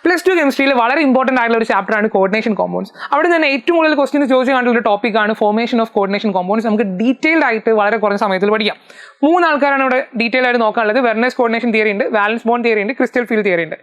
Plus two കെമിസ്ട്രിയിൽ വളരെ important ആയിട്ടുള്ള ഒരു ചാപ്റ്ററാണ് കോർഡിനേഷൻ കോമ്പൗണ്ട്സ്. അവിടെ തന്നെ ഏറ്റവും കൂടുതൽ ക്വസ്റ്റ്യൻസ് ചോദിച്ചു കണ്ടുള്ള ഒരു ടോപ്പിക്കാണ് ഫോർമേഷൻ ഓഫ് കോർഡിനേഷൻ കോമ്പൗണ്ട്സ്. നമുക്ക് ഡീറ്റെയിൽഡ് ആയിട്ട് വളരെ കുറഞ്ഞ സമയത്തിൽ പഠിക്കാം. 3 ആൾക്കാരാണ് ഇവിടെ ഡീറ്റെയിൽ ആയിട്ട് നോക്കാനുള്ളത്. വെർനേഴ്സ് കോർഡിനേഷൻ തിയറി ഉണ്ട്, വാലൻസ് ബോണ്ട് തിയറി ഉണ്ട്, ക്രിസ്റ്റൽ ഫീൽഡ് തിയറി ഉണ്ട്.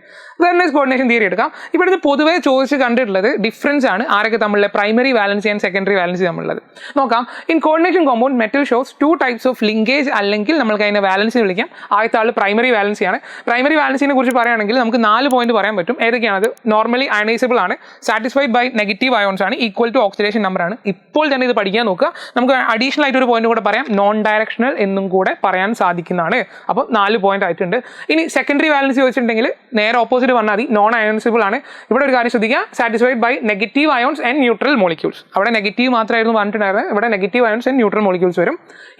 വെർനേഴ്സ് കോർഡിനേഷൻ തിയറി എടുക്കാം. ഇവിടുന്ന് പൊതുവേ ചോദിച്ച് കണ്ടിട്ടുള്ളത് ഡിഫറൻസ് ആണ് ആരൊക്കെ തമ്മിലുള്ള primary valency and secondary valency തമ്മിലുള്ളത് നോക്കാം. In coordination compound metal shows 2 types of linkage, അല്ലെങ്കിൽ നമുക്ക് അതിനെ വാലൻസി വിളിക്കാം. ആദ്യത്തെ ആൾ പ്രൈമറി വാലൻസിയാണ്. പ്രൈമറി വാലൻസിനെ കുറിച്ച് പറയുകയാണെങ്കിൽ നമുക്ക് 4 പോയിന്റ് പറയാൻ പറ്റും. ഏതൊക്കെയാണത്? നോർമലി അയണൈസബിൾ ആണ്, സാറ്റിസ്ഫൈഡ് ബൈ നെഗറ്റീവ് അയോൺസ് ആണ്, ഈക്വൽ ടു ഓക്സിഡേഷൻ നമ്പർ ആണ്. ഇപ്പോൾ തന്നെ ഇത് പഠിക്കാൻ നോക്കുക. നമുക്ക് അഡീഷണൽ ആയിട്ട് ഒരു പോയിന്റ് കൂടെ പറയാം, നോൺ ഡയറക്ഷണൽ എന്നും കൂടെ പറയാൻ സാധിക്കുന്നതാണ്. അപ്പോൾ 4 പോയിന്റ് ആയിട്ടുണ്ട്. ഇനി സെക്കൻഡറി വാലൻസി ചോദിച്ചിട്ടുണ്ടെങ്കിൽ നേരെ ഓപ്പോസിറ്റ് പറഞ്ഞാൽ മതി, നോൺ അയോൺസിബിൾ ആണ്. ഇവിടെ ഒരു കാര്യം ശ്രദ്ധിക്കുക, satisfied by negative ions and neutral molecules. അവിടെ നെഗറ്റീവ് മാത്രമായിരുന്നു പറഞ്ഞിട്ടുണ്ടായിരുന്നത്, ഇവിടെ negative ions and neutral molecules വരും.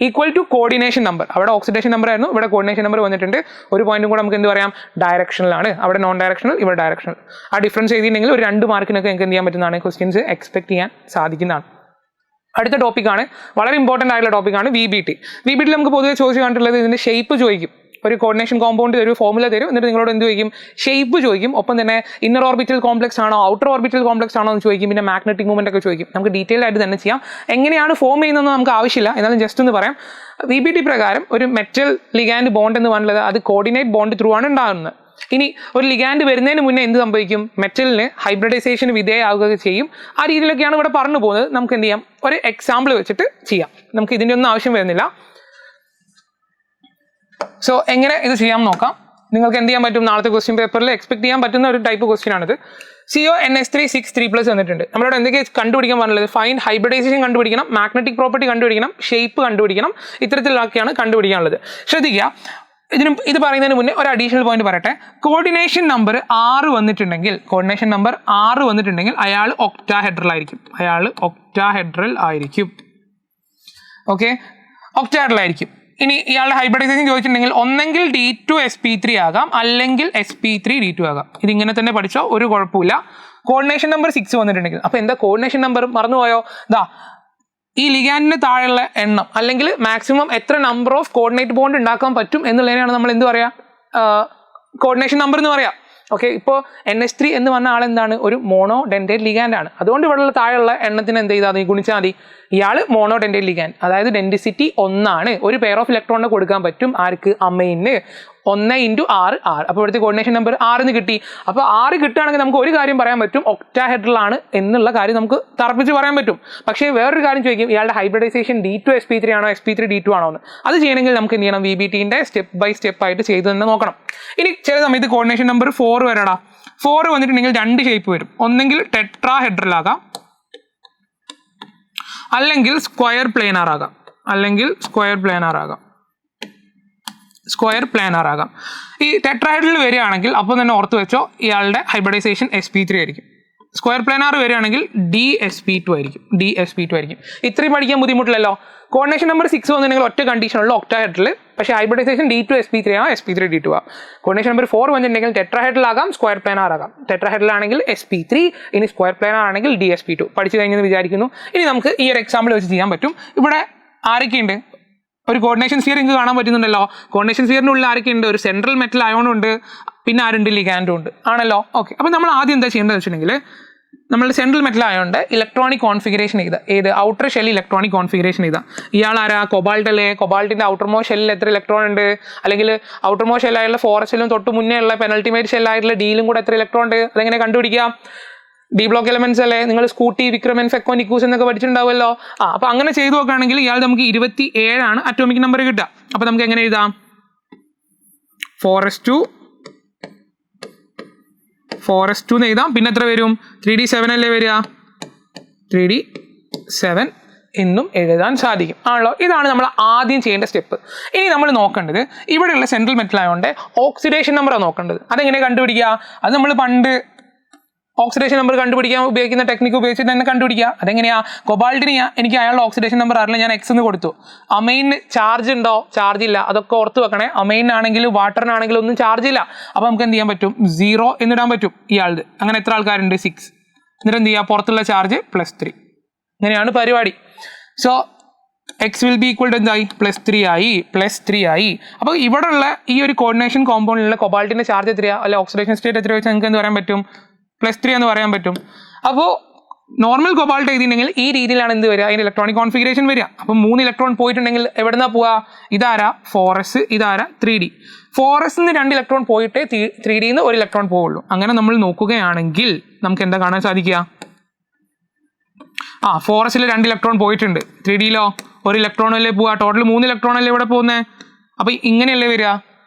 ഈക്വൽ ടു കോർഡിനേഷൻ നമ്പർ, അവിടെ ഓക്സിഡേഷൻ നമ്പർ ആയിരുന്നു, ഇവിടെ കോർഡിനേഷൻ നമ്പർ വന്നിട്ടുണ്ട്. ഒരു പോയിന്റും കൂടെ നമുക്ക് എന്ത് പറയാം? ഡയറക്ഷണൽ ആണ്. അവിടെ നോൺ ഡയറക്ഷണൽ, ഇവിടെ ഡയറക്ഷണൽ. ആ ഡിഫറൻസ് എഴുതിയിട്ടുണ്ടെങ്കിൽ ഒരു 2 മാർക്കിനൊക്കെ നിങ്ങൾക്ക് എന്ത് ചെയ്യാൻ പറ്റുന്നതാണ്, ക്വസ്റ്റ്യൻസ് എക്സ്പെക്ട് ചെയ്യാൻ സാധിക്കുന്നതാണ്. അടുത്ത ടോപ്പിക്കാണ്, വളരെ ഇമ്പോർട്ടൻ്റ് ആയിട്ടുള്ള ടോപ്പിക്കാണ് VBT. VBT നമുക്ക് പൊതുവെ ചോദിച്ചു കണ്ടിട്ടുള്ളത് ഇതിൻ്റെ ഷേപ്പ് ചോദിക്കും. ഒരു കോർഡിനേഷൻ കോമ്പൗണ്ട് ഒരു ഫോർമുല തരും, എന്നിട്ട് നിങ്ങളോട് എന്ത് ചോദിക്കും? ഷേപ്പ് ചോദിക്കും. ഒപ്പം തന്നെ ഇന്നർ ഓർബിറ്റൽ കോംപ്ലക്സ് ആണോ ഔട്ടർ ഓർബിറ്റൽ കോംപ്ലക്സ് ആണോ എന്ന് ചോദിക്കും. പിന്നെ മാഗ്നറ്റിക് മൂവ്മെന്റ് ഒക്കെ ചോദിക്കും. നമുക്ക് ഡീറ്റെയിൽ ആയിട്ട് തന്നെ ചെയ്യാം. എങ്ങനെയാണ് ഫോം ചെയ്യുന്നതെന്ന് നമുക്ക് ആവശ്യമില്ല, എന്നാലും ജസ്റ്റ് ഒന്ന് പറയാം. VBT പ്രകാരം ഒരു മെറ്റൽ ലിഗാൻഡ് ബോണ്ട് എന്ന് പറഞ്ഞത് അത് കോർഡിനേറ്റ് ബോണ്ട് ത്രൂ ആണ് ഉണ്ടാകുന്നത്. ഇനി ഒരു ലിഗാൻഡ് വരുന്നതിന് മുന്നേ എന്ത് സംഭവിക്കും? മെറ്റലിന് ഹൈബ്രിഡൈസേഷന് വിധേയമാവുക ചെയ്യും. ആ രീതിയിലൊക്കെയാണ് ഇവിടെ പറഞ്ഞു പോകുന്നത്. നമുക്ക് എന്ത് ചെയ്യാം? ഒരു എക്സാമ്പിൾ വെച്ചിട്ട് ചെയ്യാം. നമുക്ക് ഇതിൻ്റെ ഒന്നും ആവശ്യം വരുന്നില്ല. സോ എങ്ങനെ ഇത് ചെയ്യാൻ നോക്കാം. നിങ്ങൾക്ക് എന്ത് ചെയ്യാൻ പറ്റും? നാളത്തെ ക്വസ്റ്റ്യൻ പേപ്പറിൽ എക്സ്പെക്ട് ചെയ്യാൻ പറ്റുന്ന ഒരു ടൈപ്പ് ക്വസ്റ്റ്യൻ ആണിത്. CONS3 വന്നിട്ടുണ്ട്. നമ്മളോട് എന്തൊക്കെ കണ്ടുപിടിക്കാൻ പറഞ്ഞത്? ഫൈൻ ഹൈബ്രിഡൈസേഷൻ കണ്ടുപിടിക്കണം, മാഗ്നറ്റിക് പ്രോപ്പർട്ടി കണ്ടുപിടിക്കണം, ഷേപ്പ് കണ്ടുപിടിക്കണം. ഇത്തരത്തിലൊക്കെയാണ് കണ്ടുപിടിക്കാനുള്ളത്. ശ്രദ്ധിക്കുക, ഇത് പറയുന്നതിന് മുന്നേ ഒരു അഡീഷണൽ പോയിന്റ് പറയട്ടെ. കോർഡിനേഷൻ നമ്പർ 6 വന്നിട്ടുണ്ടെങ്കിൽ അയാൾ ഒക്ടാഹെഡ്രൽ ആയിരിക്കും. ഓക്കെ, ഒക്ടാഹെഡ്രൽ ആയിരിക്കും. ഇനി ഇയാളുടെ ഹൈബ്രിഡൈസേഷൻ ചോദിച്ചിട്ടുണ്ടെങ്കിൽ ഒന്നെങ്കിൽ D2sp3 ആകാം, അല്ലെങ്കിൽ sp3d2 ആകാം. ഇതിങ്ങനെ തന്നെ പഠിച്ചോ, ഒരു കുഴപ്പമില്ല. കോർഡിനേഷൻ നമ്പർ 6 വന്നിട്ടുണ്ടെങ്കിൽ, അപ്പോൾ എന്താ കോർഡിനേഷൻ നമ്പർ മറന്നുപോയോ? ഈ ലിഗാൻഡിന് താഴെയുള്ള എണ്ണം, അല്ലെങ്കിൽ മാക്സിമം എത്ര നമ്പർ ഓഫ് കോർഡിനേറ്റ് ബോണ്ട് ഉണ്ടാക്കാൻ പറ്റും എന്നുള്ളതിനാണ് നമ്മൾ എന്ത് പറയാ? കോർഡിനേഷൻ നമ്പർ എന്ന് പറയാം. ഓക്കെ, ഇപ്പോൾ NH3 എന്ന് പറഞ്ഞ ആളെന്താണ്? ഒരു മോണോ ഡെൻഡേറ്റ് ലിഗാൻഡ് ആണ്. അതുകൊണ്ട് ഇവിടെയുള്ള താഴെയുള്ള എണ്ണത്തിന് എന്ത് ചെയ്താൽ മതി? ഗുണിച്ചാൽ മതി. ഇയാൾ മോണോ ഡെൻഡേറ്റ് ലിഗാൻഡ്, അതായത് ഡെൻസിറ്റി 1 ആണ്. ഒരു പെയർ ഓഫ് ഇലക്ട്രോണിനെ കൊടുക്കാൻ പറ്റും. ആർക്ക്? അമൈന്. 1 × 6. അപ്പോൾ ഇവിടുത്തെ കോർഡിനേഷൻ നമ്പർ 6 കിട്ടി. അപ്പോൾ 6 കിട്ടുകയാണെങ്കിൽ നമുക്ക് ഒരു കാര്യം പറയാൻ പറ്റും, ഒക്ടാഹെഡ്രൽ ആണ് എന്നുള്ള കാര്യം നമുക്ക് തറപ്പിച്ച് പറയാൻ പറ്റും. പക്ഷേ വേറൊരു കാര്യം ചോദിക്കും, ഇയാളുടെ ഹൈബ്രിഡൈസേഷൻ D2sp3 ആണോ sp3d2 ആണോ എന്ന്. അത് ചെയ്യണമെങ്കിൽ നമുക്ക് എന്ത് ചെയ്യണം? VBTന്റെ സ്റ്റെപ്പ് ബൈ സ്റ്റെപ്പ് ആയിട്ട് ചെയ്ത് തന്നെ നോക്കണം. ഇനി ചില സമയത്ത് കോർഡിനേഷൻ നമ്പർ 4 വരടാ. 4 വന്നിട്ടുണ്ടെങ്കിൽ 2 ഷേപ്പ് വരും. ഒന്നെങ്കിൽ ടെട്രാഹെഡ്രൽ ആകാം, അല്ലെങ്കിൽ സ്ക്വയർ പ്ലാനാർ ആകാം. ഈ ടെട്രാഹെഡ്രൽ വരികയാണെങ്കിൽ അപ്പോൾ തന്നെ ഓർത്ത് വെച്ചോ, ഇയാളുടെ ഹൈബ്രിഡൈസേഷൻ sp3 ആയിരിക്കും. സ്ക്വയർ പ്ലാനാർ വരികയാണെങ്കിൽ DSP2 ആയിരിക്കും. ഇത്രയും പഠിക്കാൻ ബുദ്ധിമുട്ടില്ലല്ലോ. കോർഡിനേഷൻ നമ്പർ 6 വന്നിട്ടുണ്ടെങ്കിൽ ഒറ്റ കണ്ടീഷനുള്ള ഒക്ടാഹെഡ്രൽ, പക്ഷേ ഹൈബ്രിഡൈസേഷൻ D2sp3 ആകാം, sp3d2 ആകാം. കോർഡിനേഷൻ നമ്പർ 4 വന്നിട്ടുണ്ടെങ്കിൽ ടെട്രാഹെഡ്രൽ ആകാം, സ്ക്വയർ പ്ലാനാർ ആകാം. ടെട്രാഹെഡ്രൽ ആണെങ്കിൽ sp3, ഇനി സ്ക്വയർ പ്ലാനാർ ആണെങ്കിൽ DSP2. പഠിച്ചു കഴിഞ്ഞെന്ന് വിചാരിക്കുന്നു. ഇനി നമുക്ക് ഈ ഒരു എക്സാമ്പിൾ വെച്ച് ചെയ്യാൻ പറ്റും. ഇവിടെ ആരൊക്കെയുണ്ട്? ഒരു കോർഡിനേഷൻ സ്ഫിയർ നിങ്ങൾക്ക് കാണാൻ പറ്റുന്നുണ്ടല്ലോ. കോർഡിനേഷൻ സ്ഫിയറിൻ്റെ ഉള്ളിൽ ആരൊക്കെയുണ്ട്? ഒരു സെൻട്രൽ മെറ്റൽ അയോണും ഉണ്ട്, പിന്നെ ആരുണ്ട്? ലിഗാൻഡും ഉണ്ട്, ആണല്ലോ. ഓക്കെ, അപ്പോൾ നമ്മൾ ആദ്യം എന്താ ചെയ്യേണ്ടത് വെച്ചിട്ടുണ്ടെങ്കിൽ, നമ്മൾ സെൻട്രൽ മെറ്റൽ ആയതുകൊണ്ട് ഇലക്ട്രോണിക് കോൺഫിഗറേഷൻ ഏത് ഔട്ടർ ഷെൽ ഇലക്ട്രോണിക് കോൺഫിഗറേഷൻ ഇയാൾ ആരാ? കൊബാൾട്ട് അല്ലേ? കൊബാൾട്ടിൻ്റെ ഔട്ടർമോ ഷെല്ലിൽ എത്ര ഇലക്ട്രോൺ ഉണ്ട്? അല്ലെങ്കിൽ ഔട്ടർമോ ഷെല്ലായുള്ള ഫോറസ്റ്റിലും തൊട്ട് മുന്നേ ഉള്ള പെനൾട്ടിമേറ്റ് ഷെല്ലായിട്ടുള്ള ഡിയിലും കൂടെ എത്ര ഇലക്ട്രോൺ ഉണ്ട്? അതെങ്ങനെ കണ്ടുപിടിക്കാം? D ബ്ലോക്ക് എലമെന്റ്സ് അല്ലേ? നിങ്ങൾ സ്കൂട്ടി, വിക്രമൻ, ഫെക്കോ, നിക്കൂസ് എന്നൊക്കെ പഠിച്ചിട്ടുണ്ടാവുമല്ലോ. അപ്പോൾ അങ്ങനെ ചെയ്തു നോക്കുകയാണെങ്കിൽ ഇയാൾ നമുക്ക് 27 ആണ് അറ്റോമിക് നമ്പർ കിട്ടുക. അപ്പോൾ നമുക്ക് എങ്ങനെ എഴുതാം? 4s2 എന്ന് എഴുതാം. പിന്നെ എത്ര വരും? 3d7 അല്ലേ വരിക? 3d7 എന്നും എഴുതാൻ സാധിക്കും, ആണല്ലോ. ഇതാണ് നമ്മൾ ആദ്യം ചെയ്യേണ്ട സ്റ്റെപ്പ്. ഇനി നമ്മൾ നോക്കേണ്ടത് ഇവിടെയുള്ള സെൻട്രൽ മെറ്റൽ ആയതുകൊണ്ട് ഓക്സിഡേഷൻ നമ്പറാണ് നോക്കേണ്ടത്. അതെങ്ങനെ കണ്ടുപിടിക്കുക? അത് നമ്മൾ പണ്ട് ഓക്സിഡേഷൻ നമ്പർ കണ്ടുപിടിക്കാൻ ഉപയോഗിക്കുന്ന ടെക്നിക്ക് ഉപയോഗിച്ചിട്ട് തന്നെ കണ്ടുപിടിക്കുക. അതെങ്ങനെയാ? കൊബാൾട്ടിന് എനിക്ക് അയാളുടെ ഓക്സിഡേഷൻ നമ്പർ അറിയില്ല, ഞാൻ X എന്ന് കൊടുത്തു. അമൈന് ചാർജ് ഉണ്ടോ? ചാർജ് ഇല്ല, അതൊക്കെ ഓർത്ത് വെക്കണേ. അമൈനാണെങ്കിലും വാട്ടറിനാണെങ്കിലും ഒന്നും ചാർജ് ഇല്ല. അപ്പോൾ നമുക്ക് എന്ത് ചെയ്യാൻ പറ്റും? 0 എന്നിടാൻ പറ്റും ഇയാളുടെ. അങ്ങനെ എത്ര ആൾക്കാരുണ്ട്? 6. എന്നിട്ട് എന്ത് ചെയ്യുക? പുറത്തുള്ള ചാർജ് +3. ഇങ്ങനെയാണ് പരിപാടി. So x will be equal to എന്തായി +3 ആയി. അപ്പോൾ ഇവിടെയുള്ള ഈ ഒരു കോർഡിനേഷൻ കോമ്പൗണ്ടിലുള്ള കൊബാൾട്ടിന്റെ ചാർജ് എത്രയാ അല്ലെ ഓക്സിഡേഷൻ സ്റ്റേറ്റ് എത്ര വെച്ചാൽ നിങ്ങൾക്ക് എന്ത് പറയാൻ പറ്റും +3 എന്ന് പറയാൻ പറ്റും. അപ്പോൾ നോർമൽ കൊബാൾട്ട് എഴുതിയിട്ടുണ്ടെങ്കിൽ ഈ രീതിയിലാണ് എന്ത് വരിക അതിൻ്റെ ഇലക്ട്രോണിക് കോൺഫിഗറേഷൻ വരിക. അപ്പം 3 ഇലക്ട്രോൺ പോയിട്ടുണ്ടെങ്കിൽ എവിടെന്നാ പോവുക ഇതാരാ 4s ഇതാരാ 3d 4s നിന്ന് 2 ഇലക്ട്രോൺ പോയിട്ടേ 3d നിന്ന് 1 ഇലക്ട്രോൺ പോവുള്ളൂ. അങ്ങനെ നമ്മൾ നോക്കുകയാണെങ്കിൽ നമുക്ക് എന്താ കാണാൻ സാധിക്കുക 4sൽ 2 ഇലക്ട്രോൺ പോയിട്ടുണ്ട് 3dയിലോ 1 ഇലക്ട്രോൺ അല്ലേ പോവുക ടോട്ടൽ 3 ഇലക്ട്രോൺ അല്ലേ ഇവിടെ പോകുന്നത്. അപ്പോൾ ഇങ്ങനെയല്ലേ വരിക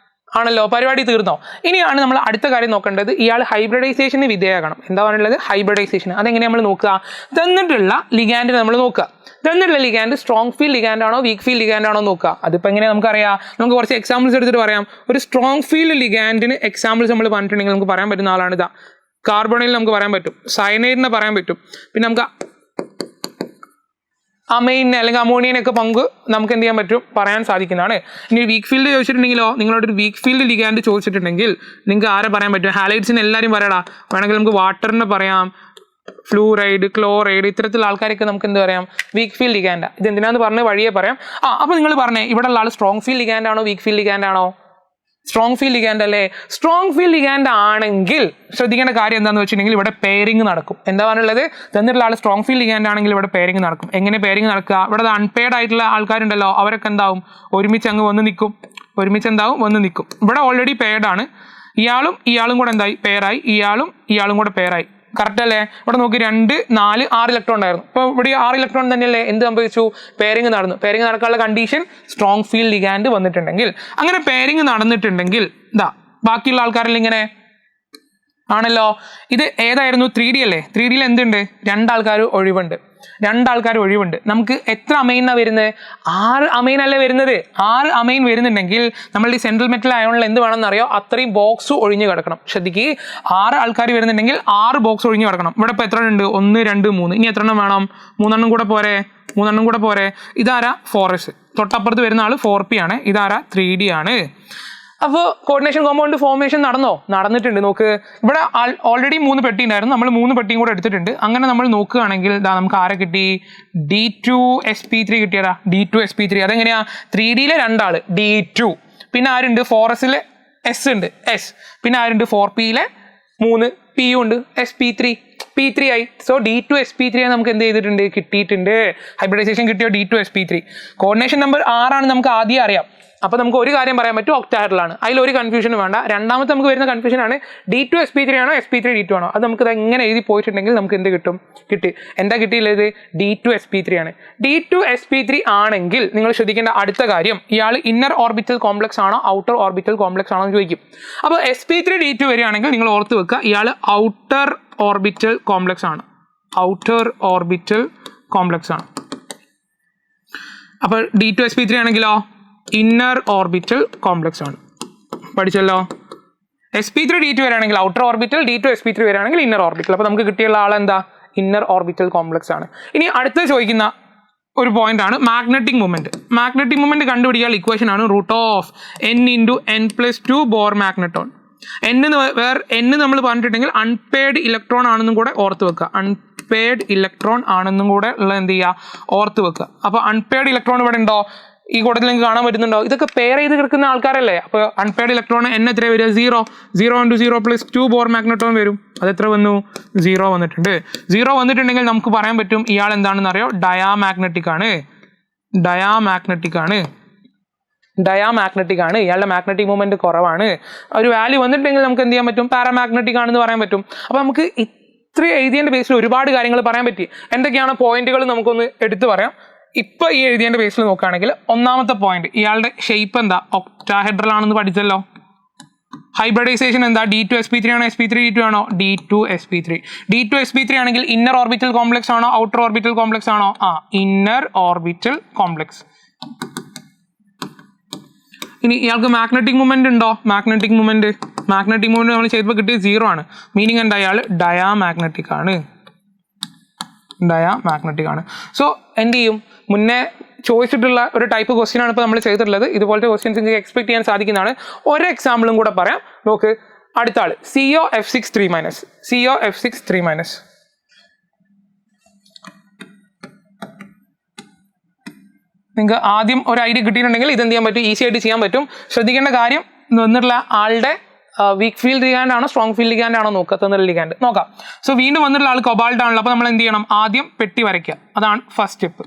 ആണല്ലോ പരിപാടി തീർന്നോ. ഇനിയാണ് നമ്മൾ അടുത്ത കാര്യം നോക്കേണ്ടത് ഇയാൾ ഹൈബ്രിഡൈസേഷന് വിധേയമാകണം. എന്താ പറയുള്ളത് ഹൈബ്രിഡൈസേഷൻ. അതെങ്ങനെ നമ്മൾ നോക്കുക തന്നിട്ടുള്ള ലിഗാൻഡിനെ നമ്മൾ നോക്കുക. തന്നിട്ടുള്ള ലിഗാൻഡ് സ്ട്രോങ് ഫീൽഡ് ലിഗാൻഡ് ആണോ വീക്ക് ഫീൽഡ് ലിഗാൻഡ് ആണോ നോക്കുക. അതിപ്പോൾ എങ്ങനെ നമുക്കറിയാം നമുക്ക് കുറച്ച് എക്സാമ്പിൾസ് എടുത്തിട്ട് പറയാം. ഒരു സ്ട്രോങ് ഫീൽഡ് ലിഗാൻഡിന് എക്സാമ്പിൾസ് നമ്മൾ പറഞ്ഞിട്ടുണ്ടെങ്കിൽ നമുക്ക് പറയാൻ പറ്റുന്ന ആളാണ് ഇതാ കാർബണിൽ നമുക്ക് പറയാൻ പറ്റും സയനൈഡിനെ പറയാൻ പറ്റും പിന്നെ നമുക്ക് അമൈനെ അല്ലെങ്കിൽ അമോണിയനൊക്കെ പങ്ക് നമുക്ക് എന്ത് ചെയ്യാൻ പറ്റും പറയാൻ സാധിക്കുന്നതാണ്. ഇനി വീക്ക് ഫീൽഡ് ചോദിച്ചിട്ടുണ്ടെങ്കിലോ നിങ്ങളോട് ഒരു വീക്ക് ഫീൽഡ് ലിഗാൻഡ് ചോദിച്ചിട്ടുണ്ടെങ്കിൽ നിങ്ങൾക്ക് ആരെ പറയാൻ പറ്റും ഹാലൈഡ്സിന് എല്ലാവരും പറയടാ വേണമെങ്കിൽ നമുക്ക് വാട്ടറിനെ പറയാം ഫ്ലൂറൈഡ് ക്ലോറൈഡ് ഇത്തരത്തിലുള്ള ആൾക്കാരൊക്കെ നമുക്ക് എന്ത് പറയാം വീക്ക് ഫീൽഡ് ലിഗാൻഡ്. ഇത് എന്തിനാന്ന് പറഞ്ഞ് വഴിയെ പറയാം. അപ്പോൾ നിങ്ങൾ പറഞ്ഞേ ഇവിടെ ഉള്ള ആൾ സ്ട്രോങ് ഫീൽഡ് ലിഗാൻഡ് ആണോ വീക്ക് ഫീൽഡ് ലിഗാൻഡ് ആണോ സ്ട്രോങ് ഫീൽഡ് ലിഗാൻഡ് അല്ലേ. സ്ട്രോങ് ഫീൽഡ് ലിഗാൻഡ് ആണെങ്കിൽ ശ്രദ്ധിക്കേണ്ട കാര്യം എന്താണെന്ന് വെച്ചിട്ടുണ്ടെങ്കിൽ ഇവിടെ പെയറിംഗ് നടക്കും. എന്താ പറഞ്ഞുള്ളത് തന്നിട്ടുള്ള ആൾ സ്ട്രോങ് ഫീൽഡ് ലിഗാൻഡ് ആണെങ്കിൽ ഇവിടെ പെയറിംഗ് നടക്കും. എങ്ങനെ പെയറിംഗ് നടക്കുക ഇവിടെ അൺപെയർഡ് ആയിട്ടുള്ള ആൾക്കാരുണ്ടല്ലോ അവരൊക്കെ എന്താവും ഒരുമിച്ച് അങ്ങ് വന്ന് നിൽക്കും ഇവിടെ ഓൾറെഡി പെയർഡ് ആണ് ഇയാളും കൂടെ എന്തായി പെയറായി ഇയാളും കൂടെ പെയറായി കറക്റ്റ് അല്ലേ. ഇവിടെ നോക്കി 2 4 6 ഇലക്ട്രോൺ ഉണ്ടായിരുന്നു. ഇപ്പോൾ ഇവിടെ 6 ഇലക്ട്രോൺ തന്നെയല്ലേ എന്ത് സംഭവിച്ചു പെയറിംഗ് നടന്നു. പെയറിംഗ് നടക്കാനുള്ള കണ്ടീഷൻ സ്ട്രോങ് ഫീൽഡ് ലിഗാൻഡ് വന്നിട്ടുണ്ടെങ്കിൽ അങ്ങനെ പെയറിംഗ് നടന്നിട്ടുണ്ടെങ്കിൽ ബാക്കിയുള്ള ആൾക്കാരെല്ലാം ഇങ്ങനെ ആണല്ലോ. ഇത് ഏതായിരുന്നു 3D അല്ലേ 3Dയിൽ എന്തുണ്ട് 2 ആൾക്കാർ ഒഴിവുണ്ട്. നമുക്ക് എത്ര അമൈനാണ് വരുന്നത് 6 അമൈൻ അല്ലേ വരുന്നത്. 6 അമൈൻ വരുന്നുണ്ടെങ്കിൽ നമ്മളുടെ ഈ സെൻട്രൽ മെറ്റൽ അയോണിൽ എന്ത് വേണമെന്ന് അറിയോ അത്രയും ബോക്സ് ഒഴിഞ്ഞു കിടക്കണം. ശ്രദ്ധിക്ക് 6 ആൾക്കാർ വരുന്നുണ്ടെങ്കിൽ 6 ബോക്സ് ഒഴിഞ്ഞു കിടക്കണം. ഇവിടെ ഇപ്പോൾ എത്ര ഉണ്ട് 1 2 3 ഇനി എത്ര എണ്ണം വേണം 3 എണ്ണം കൂടെ പോരെ. ഇതാരാ 4s തൊട്ടപ്പുറത്ത് വരുന്ന ആൾ 4p ആണ് ഇതാരാ 3D ആണ്. അപ്പോൾ കോർഡിനേഷൻ കോമ്പൗണ്ട് ഫോർമേഷൻ നടന്നിട്ടുണ്ട്. നോക്ക് ഇവിടെ ഓൾറെഡി 3 പെട്ടി ഉണ്ടായിരുന്നു നമ്മൾ 3 പെട്ടിയും കൂടെ എടുത്തിട്ടുണ്ട്. അങ്ങനെ നമ്മൾ നോക്കുകയാണെങ്കിൽ നമുക്ക് ആരെ കിട്ടി D2sp3 കിട്ടിയതാ D2sp3. അതെങ്ങനെയാ 3Dയിലെ 2 ആള് D2 പിന്നെ ആരുണ്ട് 4sലെ S ഉണ്ട് S പിന്നെ ആരുണ്ട് 4pയിലെ 3 P ഉണ്ട് sp3 ആയി. സോ D2sp3 നമുക്ക് എന്ത് ചെയ്തിട്ടുണ്ട് കിട്ടിയിട്ടുണ്ട്. ഹൈബ്രിഡൈസേഷൻ കിട്ടിയോ D2sp3. കോർഡിനേഷൻ നമ്പർ 6 ആണ് നമുക്ക് ആദ്യം അറിയാം. അപ്പോൾ നമുക്ക് ഒരു കാര്യം പറയാൻ പറ്റും ഒക്ടാഹെഡ്രലാണ് അതിലൊരു കൺഫ്യൂഷനും വേണ്ട. രണ്ടാമത്തെ നമുക്ക് വരുന്ന കൺഫ്യൂഷനാണ് D2sp3 ആണോ sp3 D2 ആണോ. അത് നമുക്ക് എങ്ങനെ എഴുതി പോയിട്ടുണ്ടെങ്കിൽ നമുക്ക് എന്ത് കിട്ടി എന്താ കിട്ടിയില്ലത് D2sp3 ആണ്. D2sp3 ആണെങ്കിൽ നിങ്ങൾ ശ്രദ്ധിക്കേണ്ട അടുത്ത കാര്യം ഇയാൾ ഇന്നർ ഓർബിറ്റൽ കോംപ്ലക്സ് ആണോ ഔട്ടർ ഓർബിറ്റൽ കോംപ്ലക്സ് ആണോ എന്ന് ചോദിക്കും. അപ്പോൾ sp3 D2 വരികയാണെങ്കിൽ നിങ്ങൾ ഓർത്ത് വെക്കുക ഇയാൾ ഔട്ടർ ഓർബിറ്റൽ കോംപ്ലക്സ് ആണ്. അപ്പോൾ D2sp3 ആണെങ്കിലോ ഇന്നർ ഓർബിറ്റൽ കോംപ്ലക്സ് ആണ്. പഠിച്ചല്ലോ. sp3 D2 വരികയാണെങ്കിൽ ഔട്ടർ ഓർബിറ്റൽ D2sp3 വരികയാണെങ്കിൽ ഇന്നർ ഓർബിറ്റൽ. അപ്പോൾ നമുക്ക് കിട്ടിയുള്ള ആളെന്താ ഇന്നർ ഓർബിറ്റൽ കോംപ്ലക്സ് ആണ്. ഇനി അടുത്ത ചോദിക്കുന്ന ഒരു പോയിന്റ് ആണ് മാഗ്നറ്റിക് മൊമെന്റ് കണ്ടുപിടിക്കാനുള്ള ഇക്വേഷൻ ആണ് √n × n+2 bore magneton. n നമ്മൾ പറഞ്ഞിട്ടുണ്ടെങ്കിൽ അൺപെയർഡ് ഇലക്ട്രോൺ ആണെന്നും കൂടെ ഓർത്ത് വെക്കുക. എന്ത് ചെയ്യുക ഓർത്ത് വെക്കുക. അപ്പോൾ അൺപെയർഡ് ഇലക്ട്രോൺ ഇവിടെ ഉണ്ടോ ഈ കൂട്ടത്തിൽ നിങ്ങൾക്ക് കാണാൻ പറ്റുന്നുണ്ടോ. ഇതൊക്കെ പെയർ ചെയ്ത് കിടക്കുന്ന ആൾക്കാരല്ലേ. അപ്പോൾ അൺപെയർഡ് ഇലക്ട്രോൺ എത്ര വരിക 0 × 0+2 ബോർ മാഗ്നറ്റോൺ വരും. അത് എത്ര വന്നു 0 വന്നിട്ടുണ്ട്. 0 വന്നിട്ടുണ്ടെങ്കിൽ നമുക്ക് പറയാൻ പറ്റും ഇയാൾ എന്താണെന്ന് അറിയോ ഡയാമാഗ്നറ്റിക് ആണ്. ഇയാളുടെ മാഗ്നറ്റിക് മൂവ്മെന്റ് കുറവാണ്. ഒരു വാല്യൂ വന്നിട്ടുണ്ടെങ്കിൽ നമുക്ക് എന്ത് ചെയ്യാൻ പറ്റും പാരാമാഗ്നറ്റിക് ആണെന്ന് പറയാൻ പറ്റും. അപ്പോൾ നമുക്ക് ഇത്ര എഴുതിയതിൻ്റെ ബേസിൽ ഒരുപാട് കാര്യങ്ങൾ പറയാൻ പറ്റി. എന്തൊക്കെയാണ് പോയിന്റുകൾ നമുക്കൊന്ന് എടുത്തു പറയാം. ഇപ്പോൾ ഈ എഴുതിയതിൻ്റെ ബേസിൽ നോക്കുകയാണെങ്കിൽ ഒന്നാമത്തെ പോയിന്റ് ഇയാളുടെ ഷേപ്പ് എന്താ ഒക്ടാഹെഡ്രൽ ആണെന്ന് പഠിച്ചല്ലോ. ഹൈബ്രിഡൈസേഷൻ എന്താ D2sp3 ആണോ sp3 D2 ആണോ D2sp3 ആണെങ്കിൽ ഇന്നർ ഓർബിറ്റൽ കോംപ്ലക്സ് ആണോ ഔട്ടർ ഓർബിറ്റൽ കോംപ്ലക്സ് ആണോ ഇന്നർ ഓർബിറ്റൽ കോംപ്ലക്സ്. ഇനി ഇയാൾക്ക് മാഗ്നറ്റിക് മൂവ്മെന്റ് ഉണ്ടോ മാഗ്നറ്റിക് മൂവ്മെന്റ് നമ്മൾ ചെയ്തപ്പോൾ കിട്ടിയത് 0 ആണ്. മീനിങ് എന്താ ഇയാൾ ഡയാമാഗ്നറ്റിക് ആണ്. സോ എന്ത് ചെയ്യും മുന്നേ ചോദിച്ചിട്ടുള്ള ഒരു ടൈപ്പ് ക്വസ്റ്റ്യൻ ആണ് ഇപ്പോൾ നമ്മൾ ചെയ്തിട്ടുള്ളത്. ഇതുപോലത്തെ ക്വസ്റ്റ്യൻസ് നിങ്ങൾക്ക് എക്സ്പെക്ട് ചെയ്യാൻ സാധിക്കുന്നതാണ്. ഒരു എക്സാമ്പിളും കൂടെ പറയാം. നോക്ക് അടുത്ത ആൾ CO(F6)3-. നിങ്ങൾക്ക് ആദ്യം ഒരു ഐഡിയ കിട്ടിയിട്ടുണ്ടെങ്കിൽ ഇതെന്ത് ചെയ്യാൻ പറ്റും, ഈസി ആയിട്ട് ചെയ്യാൻ പറ്റും. ശ്രദ്ധിക്കേണ്ട കാര്യം വന്നിട്ടുള്ള ആളുടെ വീക്ക് ഫീൽഡ് ലിഗാൻഡ് ആണോ സ്ട്രോങ് ഫീൽഡ് ലിഗാൻഡ് ആണോ നോക്കുക. തന്നിട്ടുള്ള ലിഗാൻഡ് നോക്കാം. സോ വീണ്ടും വന്നിട്ടുള്ള ആൾ കൊബാൾട്ട് ആണല്ലോ. അപ്പോൾ നമ്മൾ എന്ത് ചെയ്യണം, ആദ്യം പെട്ടി വരയ്ക്കുക. അതാണ് ഫസ്റ്റ് സ്റ്റെപ്പ്.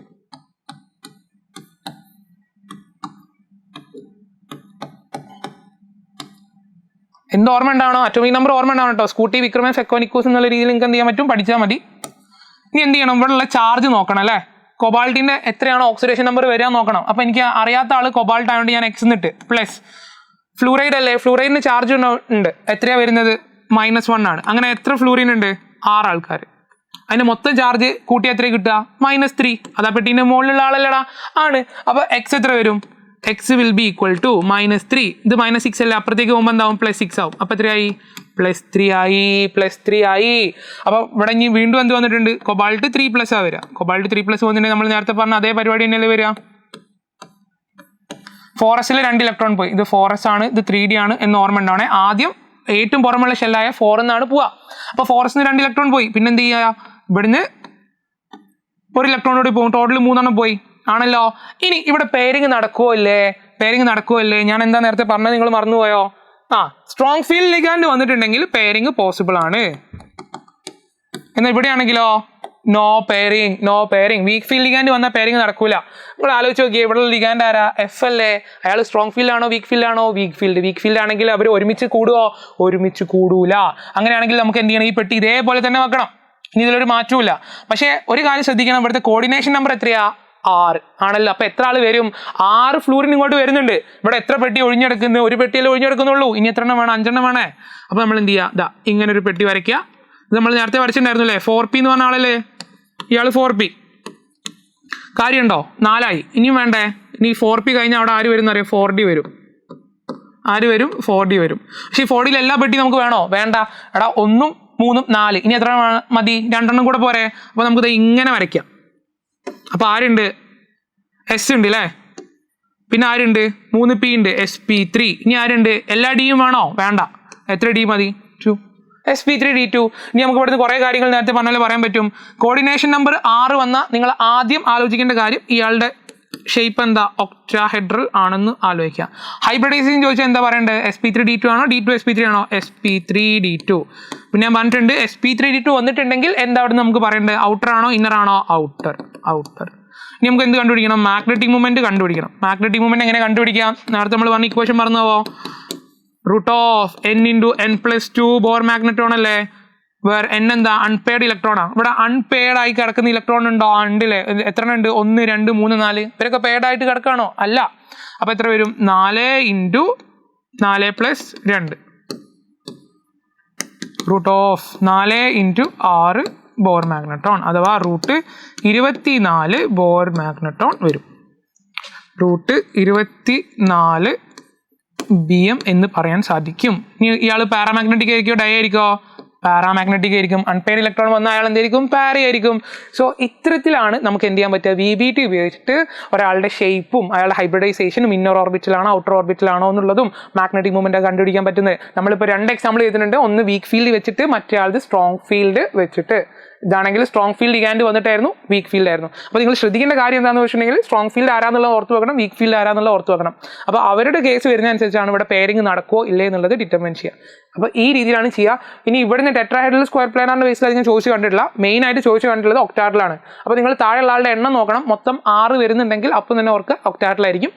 എന്ത് ഓർമ്മ ഉണ്ടാവണോ, അറ്റോമിക് നമ്പർ ഓർമ്മ ഉണ്ടാവണം കേട്ടോ. സ്കൂട്ടി വിക്രമൻ ഫെക്കോനിക്കോസ് എന്നുള്ള രീതിയിൽ നിങ്ങൾക്ക് എന്ത് ചെയ്യാൻ പറ്റും, പഠിച്ചാൽ മതി. ഇനി എന്ത് ചെയ്യണം, ഇവിടെ ഉള്ള ചാർജ് നോക്കണം അല്ലേ. കൊബാൾട്ടിന്റെ എത്രയാണോ ഓക്സിഡേഷൻ നമ്പർ വരിക നോക്കണം. അപ്പോൾ എനിക്ക് അറിയാത്ത ആൾ കൊബാൾട്ട് ആയതുകൊണ്ട് ഞാൻ എക്സ് എന്നിട്ട് പ്ലസ് ഫ്ലൂറൈഡ് അല്ലേ, ഫ്ലൂറൈഡിന് ചാർജ് ഉണ്ട്. എത്രയാണ് വരുന്നത്, -1 ആണ്. അങ്ങനെ എത്ര ഫ്ലൂറിൻ ഉണ്ട്, 6 ആൾക്കാർ. അതിന് മൊത്തം ചാർജ് കൂട്ടി എത്ര കിട്ടുക, -3. അതാ പെട്ടീൻ്റെ മുകളിലുള്ള ആളല്ലടാ, ആണ്. അപ്പോൾ എക്സ് എത്ര വരും, x will be equal to -3. ഇത് -6 അല്ലേ, അപ്പുറത്തേക്ക് പോകുമ്പോൾ എന്താവും, +6 ആവും. അപ്പോൾ എത്രയായി, +3 ആയി. അപ്പോൾ ഇവിടെ ഇനി വീണ്ടും എന്ത് വന്നിട്ടുണ്ട്, കൊബാൾട്ട് 3+ ആ വരിക. കൊബാൾട്ട് 3+ വന്നിട്ടുണ്ടെങ്കിൽ നമ്മൾ നേരത്തെ പറഞ്ഞ അതേ പരിപാടി തന്നെയല്ലേ വരിക. 4s 2 ഇലക്ട്രോൺ പോയി. ഇത് 4s ആണ്, ഇത് 3d ആണ് എന്ന് ഓർമ്മ ഉണ്ടാവണേ. ആദ്യം ഏറ്റവും പുറമുള്ള ഷെല്ലായ 4 എന്നാണ് പോവുക. അപ്പോൾ 4s 2 ഇലക്ട്രോൺ പോയി. പിന്നെ എന്ത് ചെയ്യുക, ഇവിടുന്ന് 1 ഇലക്ട്രോൺ കൂടി പോകും. ടോട്ടൽ 3 എണ്ണം പോയി ആണല്ലോ. ഇനി ഇവിടെ പേരിങ് നടക്കുമോ ഇല്ലേ, ഞാൻ എന്താ നേരത്തെ പറഞ്ഞത് നിങ്ങൾ മറന്നുപോയോ. സ്ട്രോങ് ഫീൽഡ് ലിഗാൻഡ് വന്നിട്ടുണ്ടെങ്കിൽ പേരിങ് പോസിബിൾ ആണ്. എന്നാൽ ഇവിടെയാണെങ്കിലോ no pairing. Weak field ligand വന്നാൽ പേരിങ് നടക്കൂല. നിങ്ങൾ ആലോചിച്ച് നോക്കിയേ, ഇവിടെ ലിഗാൻഡ് ആരാ, എഫ് അല്ലേ. അയാൾ സ്ട്രോങ് ഫീൽഡ് ആണോ വീക്ക് ഫീൽഡ് ആണോ, വീക്ക് ഫീൽഡ് ആണെങ്കിൽ അവർ ഒരുമിച്ച് കൂടൂല. അങ്ങനെയാണെങ്കിൽ നമുക്ക് എന്ത് ചെയ്യണം, ഈ പെട്ടി ഇതേപോലെ തന്നെ വെക്കണം. ഇനി ഇതിലൊരു മാറ്റമില്ല. പക്ഷേ ഒരു കാര്യം ശ്രദ്ധിക്കണം, ഇവിടുത്തെ കോർഡിനേഷൻ നമ്പർ എത്രയാ, 6 ആണല്ലോ. അപ്പോൾ എത്ര ആൾ വരും, 6 ഫ്ലൂറിൻ ഇങ്ങോട്ട് വരുന്നുണ്ട്. ഇവിടെ എത്ര പെട്ടി ഒഴിഞ്ഞെടുക്കുന്നത്, ഒരു പെട്ടിയല്ലേ ഒഴിഞ്ഞെടുക്കുന്നുള്ളൂ. ഇനി എത്ര എണ്ണം വേണം, 5 എണ്ണം വേണേ. അപ്പോൾ നമ്മൾ എന്ത് ചെയ്യുക, ഇങ്ങനെ ഒരു പെട്ടി വരയ്ക്കുക. ഇത് നമ്മൾ നേരത്തെ വരച്ചിട്ടുണ്ടായിരുന്നു അല്ലേ, 4p എന്ന് പറഞ്ഞ ആളല്ലേ, ഇയാൾ 4p. കാര്യമുണ്ടോ, 4 ആയി. ഇനിയും വേണ്ടേ, ഇനി 4p കഴിഞ്ഞാൽ അവിടെ ആര് വരും എന്നറിയാം, 4d വരും. 4d വരും. പക്ഷേ ഈ 4dയിൽ എല്ലാ പെട്ടി നമുക്ക് വേണോ, വേണ്ട. എടാ 1, 3, 4 ഇനി എത്ര മതി, 2 എണ്ണം കൂടെ പോരെ. അപ്പോൾ നമുക്കിത് ഇങ്ങനെ വരയ്ക്കാം. അപ്പോൾ ആരുണ്ട്, എസ് ഉണ്ട് അല്ലേ, പിന്നെ ആരുണ്ട്, 3p ഉണ്ട്, sp3. ഇനി ആരുണ്ട്, എല്ലാ ഡിയും വേണോ, വേണ്ട. എത്ര ഡി മതി, 2, sp3d2. ഇനി നമുക്ക് ഇവിടുന്ന് കുറേ കാര്യങ്ങൾ നേരത്തെ പറഞ്ഞാലും പറയാൻ പറ്റും. കോർഡിനേഷൻ നമ്പർ 6 വന്നാൽ നിങ്ങൾ ആദ്യം ആലോചിക്കേണ്ട കാര്യം ഇയാളുടെ ഷേപ്പ് എന്താ, ഒക്ടാഹെഡ്രൽ ആണെന്ന് ആലോചിക്കുക. ഹൈബ്രിഡൈസേഷൻ ചോദിച്ചാൽ എന്താ പറയേണ്ടത്, sp3d2 ആണോ, d2 sp3 ആണോ, sp3d2. പിന്നെ ഞാൻ പറഞ്ഞിട്ടുണ്ട് sp3d2 വന്നിട്ടുണ്ടെങ്കിൽ എന്താ അവിടെ നമുക്ക് പറയേണ്ടത്, ഔട്ടർ ആണോ ഇന്നർ ആണോ, ഔട്ടർ. ഇനി നമുക്ക് എന്ത് കണ്ടുപിടിക്കണം, മാഗ്നറ്റിക് മൂവ്മെന്റ് കണ്ടുപിടിക്കണം. മാഗ്നറ്റിക് മൂവ്മെന്റ് എങ്ങനെ കണ്ടുപിടിക്കാം, നേരത്തെ നമ്മൾ പറഞ്ഞ ഇക്വേഷൻ പറഞ്ഞോ, √n × n+2 ബോർ മാഗ്നറ്റോൺ അല്ലേ. വേർ n എന്താ, അൺപെയർഡ് ഇലക്ട്രോൺ ആണ്. ഇവിടെ അൺപെയർഡ് ആയി കിടക്കുന്ന ഇലക്ട്രോൺ ഉണ്ടോ, ഉണ്ടല്ലേ. എത്ര ഉണ്ട്, 1, 2, 3, 4. ഇവരൊക്കെ പെയർഡ് ആയിട്ട് കിടക്കുകയാണോ, അല്ല. അപ്പോൾ എത്ര വരും, 4 × 4 + 2 √4 × 6 ബോർ മാഗ്നറ്റോൺ, അഥവാ √24 ബോർ മാഗ്നറ്റോൺ വരും. √24 bm എന്ന് പറയാൻ സാധിക്കും. ഇനി ഇയാൾ പാരാമാഗ്നറ്റിക് ആയിരിക്കോ, ഡൈ ആയിരിക്കോ, പാരാമാഗ്നറ്റിക് ആയിരിക്കും. അൺപെയർഡ് ഇലക്ട്രോൺ വന്നാൽ അയാൾ എന്തായിരിക്കും, പാര ആയിരിക്കും. സോ ഇത്തരത്തിലാണ് നമുക്ക് എന്ത് ചെയ്യാൻ പറ്റുക, VBT ഉപയോഗിച്ചിട്ട് ഒരാളുടെ ഷേപ്പും അയാളുടെ ഹൈബ്രിഡൈസേഷനും ഇന്നർ ഓർബിറ്റിലാണോ ഔട്ടർ ഓർബിറ്റിലാണോ എന്നുള്ളതും മാഗ്നറ്റിക് മൂവ്മെന്റ് കണ്ടുപിടിക്കാൻ പറ്റുന്നത്. നമ്മളിപ്പോൾ 2 എക്സാമ്പിൾ ചെയ്തിട്ടുണ്ട്. ഒന്ന് വീക്ക് ഫീൽഡ് വെച്ചിട്ട്, മറ്റേ ആളത് സ്ട്രോങ് ഫീൽഡ് വെച്ചിട്ട്. ഇതാണെങ്കിൽ സ്ട്രോങ് ഫീൽഡ് ലിഗാൻഡ് വന്നിട്ടായിരുന്നു, വീക്ക് ഫീൽഡ് ആയിരുന്നു. അപ്പോൾ നിങ്ങൾ ശ്രദ്ധിക്കേണ്ട കാര്യം എന്താണെന്ന് വെച്ചിട്ടുണ്ടെങ്കിൽ സ്ട്രോങ് ഫീൽഡ് ആരാന്നുള്ളത് ഓർത്ത് വെക്കണം, വീക്ക് ഫീൽഡ് ആരാന്നുള്ളത് ഓർത്ത് വെക്കണം. അപ്പോൾ അവരുടെ കേസ് വരുന്നതനുസരിച്ചാണ് ഇവിടെ പെയറിങ് നടക്കുമോ ഇല്ലേ എന്നുള്ളത് ഡിറ്റർമിൻ ചെയ്യുക. അപ്പോൾ ഈ രീതിയിലാണ് ചെയ്യുക. ഇനി ഇവിടുന്ന് ടെട്രാഹെഡ്രൽ സ്ക്വയർ പ്ലാനാറിന്റെ ബേസിൽ അധികം ചോദിച്ചു കണ്ടിട്ടില്ല. മെയിൻ ആയിട്ട് ചോദിച്ചു കണ്ടിട്ടുള്ളത് ഒക്ടാഹെഡ്രലാണ്. അപ്പോൾ നിങ്ങൾ താഴെയുള്ള ആളുടെ എണ്ണം നോക്കണം. മൊത്തം 6 വരുന്നുണ്ടെങ്കിൽ അപ്പം തന്നെ ഓർക്ക് ഒക്ടാഹെഡ്രലായിരിക്കും.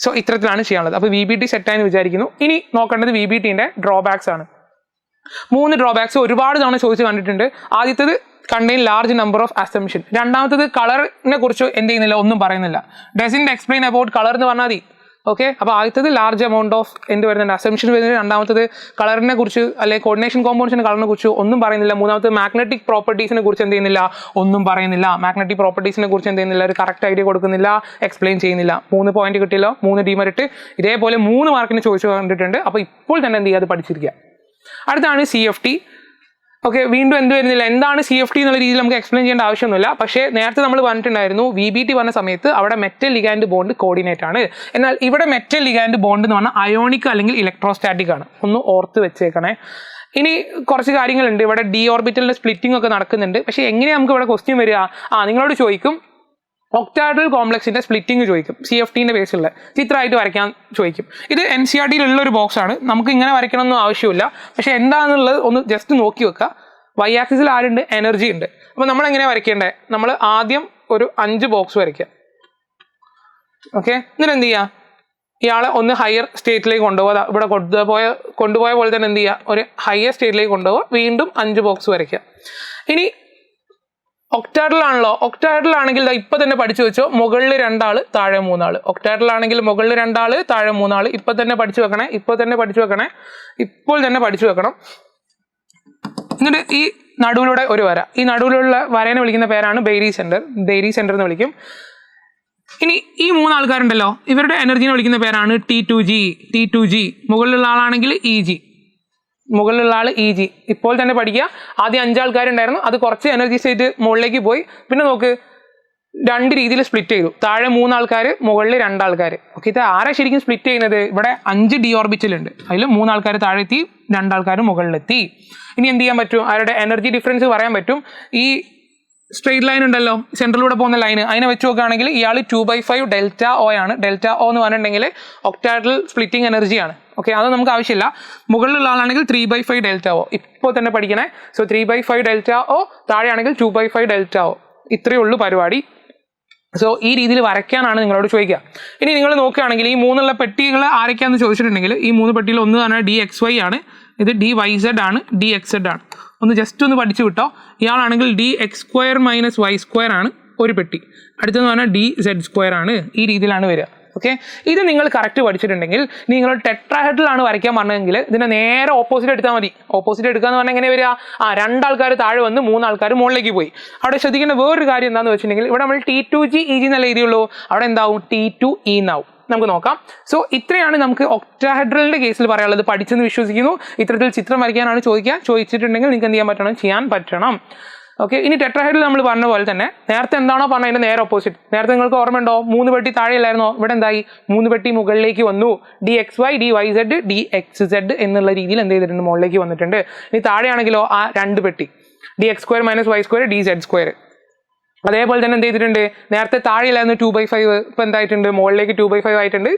സോ ഇത്തരത്തിലാണ് ചെയ്യാനുള്ളത്. അപ്പോൾ VBT സെറ്റായെന്ന് വിചാരിക്കുന്നു. ഇനി നോക്കേണ്ടത് VBTന്റെ ഡ്രോബാക്സ് ആണ്. 3 ഡ്രോബാക്സ് ഒരുപാട് തവണ ചോദിച്ച് കണ്ടിട്ടുണ്ട്. ആദ്യത്തേത് contain large number of assumption. രണ്ടാമത്തത് കളറിനെ കുറിച്ച് എന്ത് ചെയ്യുന്നില്ല, ഒന്നും പറയുന്നില്ല. ഡസൻറ്റ് എക്സ്പ്ലെയിൻ അബൌട്ട് കളർ എന്ന് പറഞ്ഞാൽ മതി. ഓക്കെ, അപ്പോൾ ആദ്യത്തത് ലാർജ് എമൗണ്ട് ഓഫ് എന്ത് വരുന്നുണ്ട്, അസംഷൻ വരുന്നത്. രണ്ടാമത്തത് കളറിനെ കുറിച്ച് അല്ലെങ്കിൽ കോർഡിനേഷൻ കോമ്പൗണ്ട്സിന്റെ കളറിനെ കുറിച്ച് ഒന്നും പറയുന്നില്ല. മൂന്നാമത്തെ മാഗ്നറ്റിക് പ്രോപ്പർട്ടീസിനെ കുറിച്ച് എന്ത് ചെയ്യുന്നില്ല, ഒന്നും പറയുന്നില്ല. മാഗ്നറ്റിക് പ്രോപ്പർട്ടീസിനെ കുറിച്ച് എന്ത് ചെയ്യുന്നില്ല, ഒരു കറക്റ്റ് ഐഡിയ കൊടുക്കുന്നില്ല, എക്സ്പ്ലെയിൻ ചെയ്യുന്നില്ല. 3 പോയിന്റ് കിട്ടിയല്ലോ, 3 ഡിമെറിറ്റ്. ഇതേപോലെ 3 മാർക്കിന് ചോദിച്ചു കണ്ടിട്ടുണ്ട്. അപ്പോൾ ഇപ്പോൾ തന്നെ എന്ത് ചെയ്യുക, അത് പഠിച്ചിരിക്കുക. അടുത്താണ് CFT. ഓക്കെ, വീണ്ടും എന്ത് വരുന്നില്ല, എന്താണ് CFT എന്നുള്ള രീതിയിൽ നമുക്ക് എക്സ്പ്ലെയിൻ ചെയ്യേണ്ട ആവശ്യമൊന്നുമില്ല. പക്ഷേ നേരത്തെ നമ്മൾ പറഞ്ഞിട്ടുണ്ടായിരുന്നു VBT പറഞ്ഞ സമയത്ത് അവിടെ മെറ്റൽ ലിഗാൻഡ് ബോണ്ട് കോർഡിനേറ്റ് ആണ്. എന്നാൽ ഇവിടെ മെറ്റൽ ലിഗാൻഡ് ബോണ്ട് എന്ന് പറഞ്ഞാൽ അയോണിക് അല്ലെങ്കിൽ ഇലക്ട്രോസ്റ്റാറ്റിക് ആണ്. ഒന്ന് ഓർത്ത് വെച്ചേക്കണേ. ഇനി കുറച്ച് കാര്യങ്ങളുണ്ട്. ഇവിടെ ഡി ഓർബിറ്റലിന്റെ സ്പ്ലിറ്റിംഗ് ഒക്കെ നടക്കുന്നുണ്ട്. പക്ഷേ എങ്ങനെയാണ് നമുക്ക് ഇവിടെ ക്വസ്റ്റ്യൻ വരിക, നിങ്ങളോട് ചോദിക്കും ഒക്ടാഹെഡ്രൽ കോംപ്ലക്സിന്റെ സ്പ്ലിറ്റിംഗ് ചോദിക്കും, CFTന്റെ ബേസിലുള്ള ചിത്രമായിട്ട് വരയ്ക്കാൻ ചോദിക്കും. ഇത് NCERTയിലുള്ള ഒരു ബോക്സാണ്, നമുക്ക് ഇങ്ങനെ വരയ്ക്കണമെന്നും ആവശ്യമില്ല. പക്ഷെ എന്താണെന്നുള്ളത് ഒന്ന് ജസ്റ്റ് നോക്കി വെക്കുക. Y ആക്സിസിൽ ആരുണ്ട്? എനർജി ഉണ്ട്. അപ്പോൾ നമ്മൾ എങ്ങനെയാണ് വരയ്ക്കേണ്ടത്? നമ്മൾ ആദ്യം ഒരു 5 ബോക്സ് വരയ്ക്കുക. ഓക്കെ, എന്നിട്ട് എന്ത് ചെയ്യുക? ഇയാളെ ഒന്ന് ഹയർ സ്റ്റേറ്റിലേക്ക് കൊണ്ടുപോകുക. ഇവിടെ കൊണ്ടുപോയ പോലെ തന്നെ എന്ത് ചെയ്യുക? ഒരു ഹയർ സ്റ്റേറ്റിലേക്ക് കൊണ്ടുപോകുക. വീണ്ടും 5 ബോക്സ് വരയ്ക്കുക. ഇനി ഒക്ടാഹെഡ്രലാണല്ലോ, ഒക്ടാഹെഡ്രലാണെങ്കിൽ ഇപ്പം തന്നെ പഠിച്ചു വെച്ചോ, മുകളിൽ 2 ആൾ താഴെ 3 ആൾ. ഒക്ടാഹെഡ്രലാണെങ്കിൽ മുകളിൽ 2 ആൾ താഴെ 3 ആൾ. ഇപ്പം തന്നെ പഠിച്ചു വെക്കണേ, ഇപ്പോൾ തന്നെ പഠിച്ചു വെക്കണം. എന്നിട്ട് ഈ നടുവിലൂടെ ഒരു വര, ഈ നടുവിലുള്ള വരേനെ വിളിക്കുന്ന പേരാണ് ബെയ്രി സെന്റർ എന്ന് വിളിക്കും. ഇനി ഈ 3 ആൾക്കാരുണ്ടല്ലോ, ഇവരുടെ എനർജീനെ വിളിക്കുന്ന പേരാണ് T2G. മുകളിലുള്ള ആളാണെങ്കിൽ EG. ഇപ്പോൾ തന്നെ പഠിക്കുക. ആദ്യം 5 ആൾക്കാരുണ്ടായിരുന്നു, അത് കുറച്ച് എനർജി സ്റ്റേറ്റ് മുകളിലേക്ക് പോയി. പിന്നെ നോക്ക്, 2 രീതിയിൽ സ്പ്ലിറ്റ് ചെയ്തു. താഴെ 3 ആൾക്കാർ, മുകളിൽ 2 ആൾക്കാർ. ഓക്കെ, ഇത് ആരെ ശരിക്കും സ്പ്ലിറ്റ് ചെയ്യുന്നത്? ഇവിടെ 5 d ഓർബിറ്റലുണ്ട്, അതിൽ 3 ആൾക്കാർ താഴെ എത്തി, 2 ആൾക്കാർ മുകളിലെത്തി. ഇനി എന്ത് ചെയ്യാൻ പറ്റും? അവരുടെ എനർജി ഡിഫറൻസ് പറയാൻ പറ്റും. ഈ സ്ട്രെയിറ്റ് ലൈൻ ഉണ്ടല്ലോ, സെൻട്രലിലൂടെ പോകുന്ന ലൈന്, അതിനെ വെച്ച് നോക്കുകയാണെങ്കിൽ ഇയാൾ 2/5 ΔO ആണ്. ΔO എന്ന് പറഞ്ഞിട്ടുണ്ടെങ്കിൽ ഒക്ടാഹെഡ്രൽ സ്പ്ലിറ്റിംഗ് എനർജിയാണ്. ഓക്കെ, അത് നമുക്ക് ആവശ്യമില്ല. മുകളിലുള്ള ആളാണെങ്കിൽ 3/5 ΔO. ഇപ്പോൾ തന്നെ പഠിക്കണേ. സോ 3/5 ΔO, താഴെയാണെങ്കിൽ 2/5 ΔO. ഇത്രയേ ഉള്ളൂ പരിപാടി. സോ ഈ രീതിയിൽ വരയ്ക്കാനാണ് നിങ്ങളോട് ചോദിക്കുക. ഇനി നിങ്ങൾ നോക്കുകയാണെങ്കിൽ ഈ 3 പെട്ടികൾ ആരൊക്കെയാണെന്ന് ചോദിച്ചിട്ടുണ്ടെങ്കിൽ, ഈ 3 പെട്ടിയിൽ ഒന്ന് പറഞ്ഞാൽ DXY ആണ്, ഇത് DYZ ആണ്, DXZ ആണ്. ഒന്ന് ജസ്റ്റ് ഒന്ന് പഠിച്ചു വിട്ടോ. ഇയാളാണെങ്കിൽ DX² - Y² ആണ് ഒരു പെട്ടി. അടുത്തെന്ന് പറഞ്ഞാൽ DZ² ആണ്. ഈ രീതിയിലാണ് വരിക. ഓക്കെ, ഇത് നിങ്ങൾ കറക്റ്റ് പഠിച്ചിട്ടുണ്ടെങ്കിൽ, നിങ്ങൾ ടെട്രാഹെഡ്രലാണ് വരയ്ക്കാൻ പറഞ്ഞെങ്കിൽ ഇതിനെ നേരെ ഓപ്പോസിറ്റ് എടുത്താൽ മതി. ഓപ്പോസിറ്റ് എടുക്കുക എന്ന് പറഞ്ഞാൽ എങ്ങനെ വരിക? 2 ആൾക്കാർ താഴെ വന്ന് 3 ആൾക്കാർ മുകളിലേക്ക് പോയി. അവിടെ ശ്രദ്ധിക്കേണ്ട വേറൊരു കാര്യം എന്താണെന്ന് വെച്ചിട്ടുണ്ടെങ്കിൽ, ഇവിടെ നമ്മൾ T2G EG എന്നല്ല എഴുതിയുള്ളൂ, അവിടെ എന്താവും? T2E എന്നാവും. നമുക്ക് നോക്കാം. സോ ഇത്രയാണ് നമുക്ക് ഒക്ടാഹെഡ്രലിന്റെ കേസിൽ പറയാനുള്ളത്. പഠിച്ചെന്ന് വിശ്വസിക്കുന്നു. ഇത്തരത്തിൽ ചിത്രം വരയ്ക്കാനാണ് ചോദിച്ചിട്ടുണ്ടെങ്കിൽ നിങ്ങൾക്ക് എന്ത് ചെയ്യാൻ പറ്റണം. ഓക്കെ, ഇനി ടെട്രാഹെഡ്രൽ നമ്മൾ പറഞ്ഞ പോലെ തന്നെ നേരത്തെ എന്താണോ പറഞ്ഞത് അതിന്റെ നേരെ ഓപ്പോസിറ്റ്. നേരത്തെ നിങ്ങൾക്ക് ഓർമ്മയുണ്ടോ? 3 പെട്ടി താഴെയല്ലായിരുന്നോ? ഇവിടെ എന്തായി? 3 പെട്ടി മുകളിലേക്ക് വന്നു. DXY, DYZ, DXZ എന്നുള്ള രീതിയിൽ എന്ത് ചെയ്തിട്ടുണ്ട്? മുകളിലേക്ക് വന്നിട്ടുണ്ട്. ഇനി താഴെയാണെങ്കിലോ ആ 2 പെട്ടി DX² - Y², DZ². അതേപോലെ തന്നെ എന്ത് ചെയ്തിട്ടുണ്ട്? നേരത്തെ താഴെയില്ലായിരുന്നു 2/5, ഇപ്പം എന്തായിട്ടുണ്ട്? മുകളിലേക്ക് 2/5 ആയിട്ടുണ്ട്,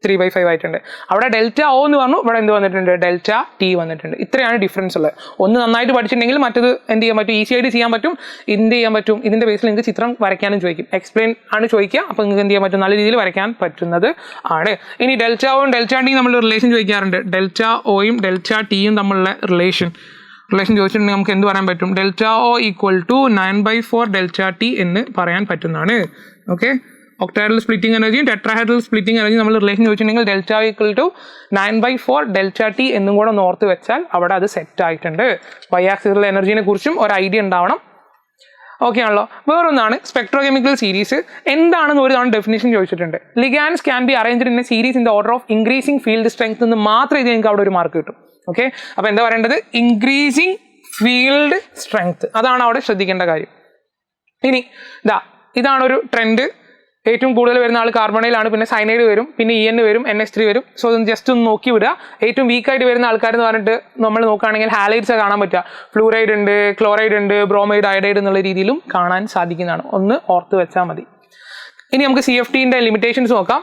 3/5 ആയിട്ടുണ്ട്. അവിടെ ΔO എന്ന് പറഞ്ഞു, ഇവിടെ എന്ത് വന്നിട്ടുണ്ട്? ΔT വന്നിട്ടുണ്ട്. ഇത്രയാണ് ഡിഫറൻസ് ഉള്ളത്. ഒന്ന് നന്നായിട്ട് പഠിച്ചിട്ടുണ്ടെങ്കിൽ മറ്റത് എന്ത് ചെയ്യാൻ പറ്റും? ഈസി ആയിട്ട് ചെയ്യാൻ പറ്റും. എന്ത് ചെയ്യാൻ പറ്റും? ഇതിന്റെ ബേസിൽ നിങ്ങൾക്ക് ചിത്രം വരയ്ക്കാനും ചോദിക്കും. എക്സ്പ്ലെയിൻ ആണ് ചോദിക്കുക. അപ്പോൾ നിങ്ങൾക്ക് എന്ത് ചെയ്യാൻ പറ്റും? നല്ല രീതിയിൽ വരയ്ക്കാൻ പറ്റുന്നത് ആണ്. ഇനി ΔOയും ΔTയും നമ്മൾ റിലേഷൻ ചോദിക്കാറുണ്ട്. ΔOയും ΔTയും തമ്മിലുള്ള റിലേഷൻ ചോദിച്ചിട്ടുണ്ടെങ്കിൽ നമുക്ക് എന്ത് പറയാൻ പറ്റും? ΔO = 9/4 ΔT എന്ന് പറയാൻ പറ്റുന്നതാണ്. ഓക്കെ, ഒക്ടാഹെഡ്രൽ സ്പ്ലിറ്റിംഗ് എനർജിയും ടെട്രാഹെഡ്രൽ സ്പ്ലിറ്റിംഗ് എനർജിയും നമ്മൾ റിലേഷൻ ചോദിച്ചിട്ടുണ്ടെങ്കിൽ ΔO = 9/4 ΔT എന്നും കൂടെ ഓർത്ത് വെച്ചാൽ അവിടെ അത് സെറ്റ് ആയിട്ടുണ്ട്. Y ആക്സിസിലുള്ള എനർജിനെ കുറിച്ചും ഒരു ഐഡിയ ഉണ്ടാവണം. ഓക്കെ ആണല്ലോ. വേറൊന്നാണ് സ്പെക്ട്രോകെമിക്കൽ സീരീസ്. എന്താണെന്ന് ഒരു തവണ ഡെഫിനേഷൻ ചോദിച്ചിട്ടുണ്ട്. Ligands can be arranged in a series in the order of increasing field strength എന്ന് മാത്രം ഇത് നിങ്ങൾക്ക് അവിടെ ഒരു മാർക്ക് കിട്ടും. ഓക്കെ, അപ്പോൾ എന്താ പറയേണ്ടത്? Increasing field strength. അതാണ് അവിടെ ശ്രദ്ധിക്കേണ്ട കാര്യം. ഇനി ഇതാണൊരു ട്രെൻഡ്. ഏറ്റവും കൂടുതൽ വരുന്ന ആൾ കാർബണൈലാണ്, പിന്നെ സൈനൈഡ് വരും, പിന്നെ EN വരും, NH3 വരും. സോ ഒന്ന് ജസ്റ്റ് ഒന്ന് നോക്കി വിടുക. ഏറ്റവും വീക്കായിട്ട് വരുന്ന ആൾക്കാരെന്ന് പറഞ്ഞിട്ട് നമ്മൾ നോക്കുകയാണെങ്കിൽ ഹാലൈഡ്സ് കാണാൻ പറ്റുക. ഫ്ലൂറൈഡ് ഉണ്ട്, ക്ലോറൈഡ് ഉണ്ട്, ബ്രോമൈഡ്, അയഡൈഡ് എന്നുള്ള രീതിയിലും കാണാൻ സാധിക്കുന്നതാണ്. ഒന്ന് ഓർത്ത് വെച്ചാൽ മതി. ഇനി നമുക്ക് CFTന്റെ ലിമിറ്റേഷൻസ് നോക്കാം.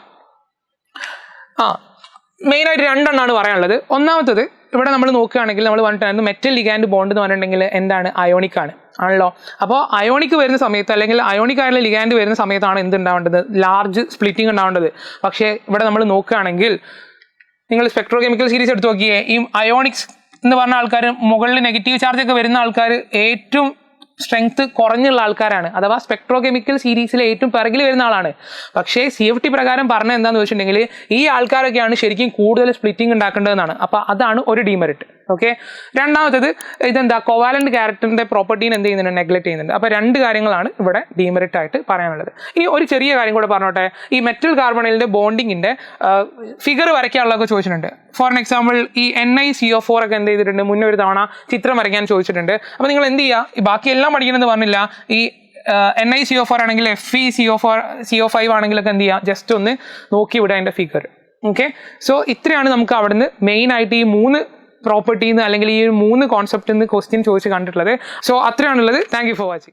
മെയിനായിട്ട് 2 എണ്ണമാണ് പറയാനുള്ളത്. ഒന്നാമത്തത്, ഇവിടെ നമ്മൾ നോക്കുകയാണെങ്കിൽ നമ്മൾ പറഞ്ഞിട്ടുണ്ടായിരുന്നു മെറ്റൽ ലിഗാൻഡ് ബോണ്ട് എന്ന് പറഞ്ഞിട്ടുണ്ടെങ്കിൽ എന്താണ്? അയോണിക് ആണല്ലോ. അപ്പോൾ അയോണിക് വരുന്ന സമയത്ത്, അല്ലെങ്കിൽ അയോണിക് ആയിട്ടുള്ള ലിഗാൻഡ് വരുന്ന സമയത്താണ് എന്തുണ്ടാവേണ്ടത്? ലാർജ് സ്പ്ലിറ്റിംഗ് ഉണ്ടാവേണ്ടത്. പക്ഷേ ഇവിടെ നമ്മൾ നോക്കുകയാണെങ്കിൽ നിങ്ങൾ സ്പെക്ട്രോകെമിക്കൽ സീരീസ് എടുത്ത് നോക്കിയേ, ഈ അയോണിക്സ് എന്ന് പറഞ്ഞ ആൾക്കാർ, മുകളിൽ നെഗറ്റീവ് ചാർജ് ഒക്കെ വരുന്ന ആൾക്കാർ ഏറ്റവും സ്ട്രെങ്ത് കുറഞ്ഞുള്ള ആൾക്കാരാണ്. അഥവാ സ്പെക്ട്രോകെമിക്കൽ സീരീസിലെ ഏറ്റവും പിറകിൽ വരുന്ന ആളാണ്. പക്ഷേ CFT പ്രകാരം പറഞ്ഞത് എന്താണെന്ന് വെച്ചിട്ടുണ്ടെങ്കിൽ ഈ ആൾക്കാരൊക്കെയാണ് ശരിക്കും കൂടുതൽ സ്പ്ലിറ്റിംഗ് ഉണ്ടാക്കേണ്ടതെന്നാണ്. അപ്പോൾ അതാണ് ഒരു ഡീമെറിറ്റ്. ഓക്കെ, രണ്ടാമത്തത് ഇതെന്താ? കോവാലന്റ് ക്യാരക്ടറിന്റെ പ്രോപ്പർട്ടീനെ എന്ത് ചെയ്യുന്നുണ്ട്? നെഗ്ലക്ട് ചെയ്യുന്നുണ്ട്. അപ്പോൾ 2 കാര്യങ്ങളാണ് ഇവിടെ ഡീമെറിറ്റ് ആയിട്ട് പറയാനുള്ളത്. ഇനി ഒരു ചെറിയ കാര്യം കൂടെ പറഞ്ഞോട്ടെ. ഈ മെറ്റൽ കാർബണൈലിന്റെ ബോണ്ടിങ്ങിന്റെ ഫിഗർ വരയ്ക്കാനുള്ളതൊക്കെ ചോദിച്ചിട്ടുണ്ട്. ഫോർ എക്സാമ്പിൾ ഈ NiCO4 ഒക്കെ എന്ത് ചെയ്തിട്ടുണ്ട്? മുന്നേ ഒരു തവണ ചിത്രം വരയ്ക്കാൻ ചോദിച്ചിട്ടുണ്ട്. അപ്പോൾ നിങ്ങൾ എന്ത് ചെയ്യുക? ബാക്കിയെല്ലാം പഠിക്കണമെന്ന് പറഞ്ഞില്ല. ഈ NiCO4 ആണെങ്കിൽ FeCO5 ആണെങ്കിലൊക്കെ എന്ത് ചെയ്യുക? ജസ്റ്റ് ഒന്ന് നോക്കി വിടുക അതിൻ്റെ ഫിഗർ. ഓക്കെ, സോ ഇത്രയാണ് നമുക്ക് അവിടുന്ന് മെയിനായിട്ട് ഈ 3 പ്രോപ്പർട്ടിന്ന് അല്ലെങ്കിൽ ഈ 3 കോൺസെപ്റ്റിൽ നിന്ന് ക്വസ്റ്റ്യൻ ചോദിച്ച് കണ്ടിട്ടുള്ളത്. സോ അത്രയാണുള്ളത്. Thank you for watching.